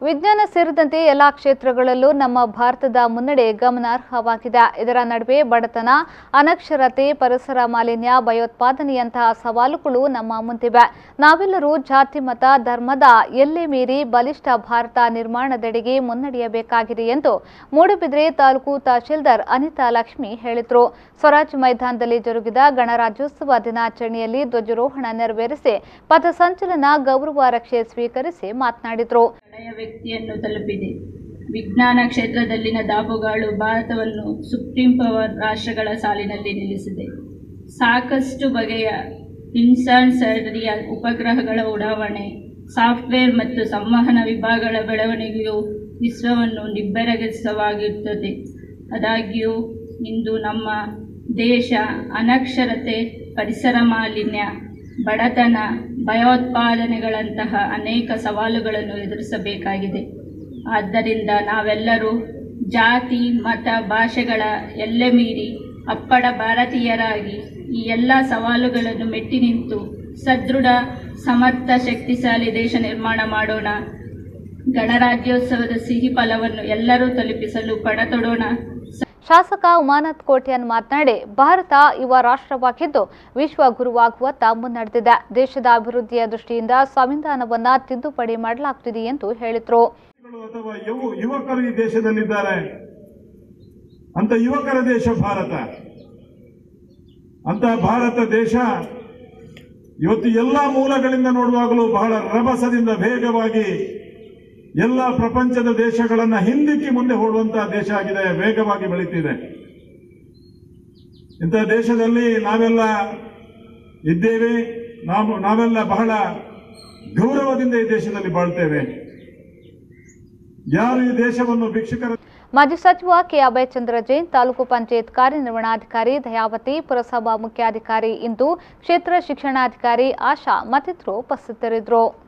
ವಿಜ್ಞಾನ ಸೇರಿದಂತೆ ಎಲ್ಲಾ ಕ್ಷೇತ್ರಗಳಲ್ಲೂ ನಮ್ಮ ಭಾರತದ ಮುನ್ನಡೆ ಗಮನಾರ್ಹವಾಗಿದೆ. ಇದರ ನಡುವೆ ಬಡತನ, ಅನಕ್ಷರತೆ, ಪರಿಸರ ಮಾಲಿನ್ಯ, ಭಯೋತ್ಪಾದನೆಯಂತಹ ಸವಾಲುಗಳು ನಮ್ಮ ಮುಂದಿವೆ. ನಾವೆಲ್ಲರೂ ಜಾತಿ, ಮತ, ಧರ್ಮದ ಎಲ್ಲೆ ಮೀರಿ ಬಲಿಷ್ಠ ಭಾರತ ನಿರ್ಮಾಣದೆಡೆಗೆ ಮುನ್ನಡೆಯಬೇಕಾಗಿದೆ ಎಂದು ಮೂಡಬಿದ್ರೆ ತಾಲೂಕು ತಹಶೀಲ್ದಾರ್ ಅನಿತಾ ಲಕ್ಷ್ಮಿ ಹೇಳಿದರು. ಸ್ವರಾಜ್ ಮೈದಾನದಲ್ಲಿ ಜರುಗಿದ ಗಣರಾಜ್ಯೋತ್ಸವ ದಿನಾಚರಣೆಯಲ್ಲಿ ಧ್ವಜಾರೋಹಣ ನೆರವೇರಿಸಿ ಪಥಸಂಚಲನ, ಗೌರವ ರಕ್ಷೆ ಸ್ವೀಕರಿಸಿ ಮಾತನಾಡಿದರು. ವ್ಯಕ್ತಿಯನ್ನು ತಲುಪಿದೆ. ವಿಜ್ಞಾನ ಕ್ಷೇತ್ರದಲ್ಲಿನ ದಾಪುಗಾಲು ಭಾರತವನ್ನು ಸುಪ್ರೀಂ ಪವರ್ ರಾಷ್ಟ್ರಗಳ ಸಾಲಿನಲ್ಲಿ ನಿಲ್ಲಿಸಿದೆ. ಸಾಕಷ್ಟು ಬಗೆಯ ಇನ್ಸಾನ್ಸರಿಯ ಉಪಗ್ರಹಗಳ ಉಡಾವಣೆ, ಸಾಫ್ಟ್ವೇರ್ ಮತ್ತು ಸಂವಹನ ವಿಭಾಗಗಳ ಬೆಳವಣಿಗೆಯು ವಿಶ್ವವನ್ನು ನಿಬ್ಬೆರಗಿಸುವಾಗಿರುತ್ತದೆ. ಆದಾಗ್ಯೂ ಇಂದು ನಮ್ಮ ದೇಶ ಅನಕ್ಷರತೆ, ಪರಿಸರ ಮಾಲಿನ್ಯ, ಬಡತನ, ಭಯೋತ್ಪಾದನೆಗಳಂತಹ ಅನೇಕ ಸವಾಲುಗಳನ್ನು ಎದುರಿಸಬೇಕಾಗಿದೆ. ಆದ್ದರಿಂದ ನಾವೆಲ್ಲರೂ ಜಾತಿ, ಮತ, ಭಾಷೆಗಳ ಎಲ್ಲೆ ಮೀರಿ ಅಪ್ಪಡ ಭಾರತೀಯರಾಗಿ ಈ ಎಲ್ಲ ಸವಾಲುಗಳನ್ನು ಮೆಟ್ಟಿ ನಿಂತು ಸದೃಢ, ಸಮರ್ಥ, ಶಕ್ತಿಶಾಲಿ ದೇಶ ನಿರ್ಮಾಣ ಮಾಡೋಣ. ಗಣರಾಜ್ಯೋತ್ಸವದ ಸಿಹಿ ಫಲವನ್ನು ಎಲ್ಲರೂ ತಲುಪಿಸಲು ಪಣತೊಡೋಣ. ಶಾಸಕ ಉಮಾನಾಥ್ ಕೋಟ್ಯಾನ್ ಮಾತನಾಡಿ, ಭಾರತ ಯುವ ರಾಷ್ಟ್ರವಾಗಿದ್ದು ವಿಶ್ವ ಗುರುವಾಗುವತ್ತ ಮುನ್ನಡೆದಿದೆ. ದೇಶದ ಅಭಿವೃದ್ಧಿಯ ದೃಷ್ಟಿಯಿಂದ ಸಂವಿಧಾನವನ್ನ ತಿದ್ದುಪಡಿ ಮಾಡಲಾಗುತ್ತಿದೆ ಎಂದು ಹೇಳಿದರು. ಅಥವಾ ಯುವಕರು ಈ ದೇಶದಲ್ಲಿದ್ದಾರೆ ಅಂತ ಯುವಕರ ದೇಶ ಭಾರತ. ಅಂತ ಭಾರತ ದೇಶ ಇವತ್ತು ಎಲ್ಲಾ ಮೂಲಗಳಿಂದ ನೋಡುವಾಗಲೂ ಬಹಳ ರಭಸದಿಂದ ವೇಗವಾಗಿ ಎಲ್ಲ ಪ್ರಪಂಚದ ದೇಶಗಳನ್ನ ಹಿಂದಿಕ್ಕಿ ಮುಂದೆ ಓಡುವಂತಹ ದೇಶ ಆಗಿದೆ, ವೇಗವಾಗಿ ಬೆಳೀತಿದೆ. ಇಂತಹ ದೇಶದಲ್ಲಿ ನಾವೆಲ್ಲ ಇದ್ದೇವೆ. ನಾವೆಲ್ಲ ಬಹಳ ಗೌರವದಿಂದ ಈ ದೇಶದಲ್ಲಿ ಬಾಳ್ತೇವೆ. ಯಾರು ಈ ದೇಶವನ್ನು ಭಿಕ್ಷುಕರ ಮಾಜಿ ಸಚಿವ ಕೆ ಅಭಯಚಂದ್ರ ಜೈನ್, ತಾಲೂಕು ಪಂಚಾಯತ್ ಕಾರ್ಯನಿರ್ವಹಣಾಧಿಕಾರಿ ದಯಾವತಿ, ಪುರಸಭಾ ಮುಖ್ಯಾಧಿಕಾರಿ ಇಂದು, ಕ್ಷೇತ್ರ ಶಿಕ್ಷಣಾಧಿಕಾರಿ ಆಶಾ ಮತ್ತಿತರರು ಉಪಸ್ಥಿತರಿದ್ದರು.